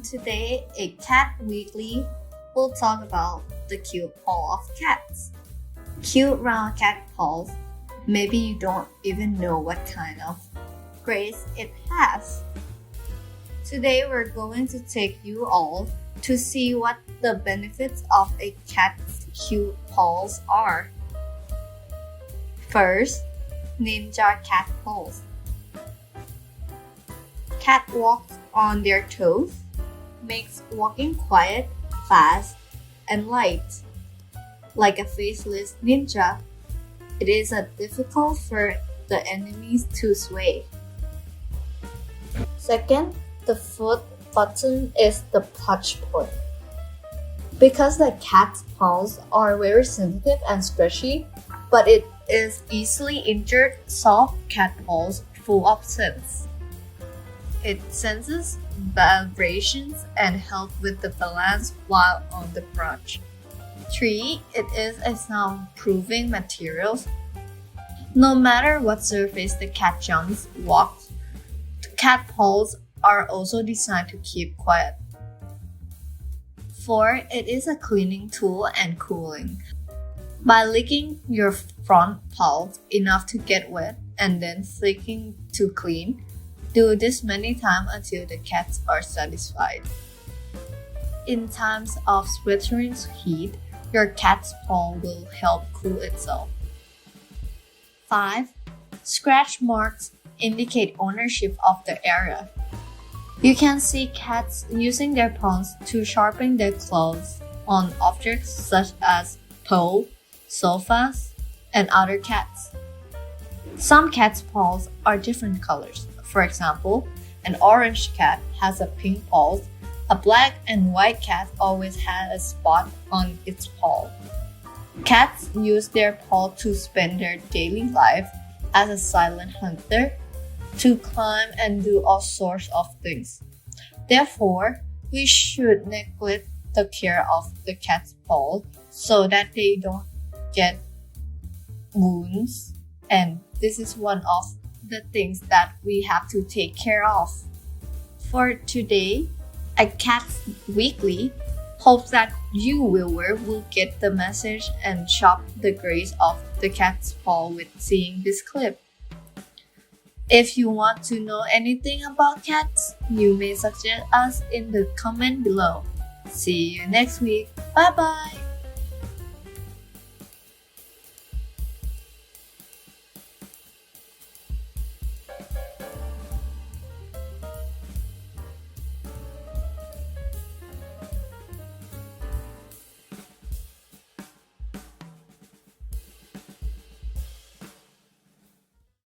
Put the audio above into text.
today, a Cat Weekly, we'll talk about the cute paw of cats. Cute round cat paws. Maybe you don't even know what kind of grace it has. Today, we're going to take you all to see what the benefits of a cat's cute paws are. First, ninja cat paws. Cat walks on their toes, makes walking quiet, fast, and light. Like a faceless ninja, it is difficult for the enemies to sway. Second, the foot button is the touch point. Because the cat's paws are very sensitive and stretchy, but it is easily injured, soft cat paws full of sense. It senses vibrations and helps with the balance while on the branch. 3. It is a soundproofing material. No matter what surface the cat jumps, walks, the cat paws are also designed to keep quiet. 4. It is a cleaning tool and cooling. By licking your front paws enough to get wet and then flicking to clean, do this many times until the cats are satisfied. In times of sweltering heat, your cat's paw will help cool itself. 5. Scratch marks indicate ownership of the area. You can see cats using their paws to sharpen their claws on objects such as poles, sofas, and other cats. Some cats' paws are different colors. For example, an orange cat has a pink paw. A black and white cat always has a spot on its paw. Cats use their paw to spend their daily life as a silent hunter, to climb and do all sorts of things. Therefore, we should neglect the care of the cat's paw so that they don't get wounds, and this is one of the things that we have to take care of. For today, a Cat's Weekly hopes that you, viewer, will get the message and shop the grace of the cat's paw with seeing this clip. If you want to know anything about cats, you may suggest us in the comment below. See you next week. Bye bye!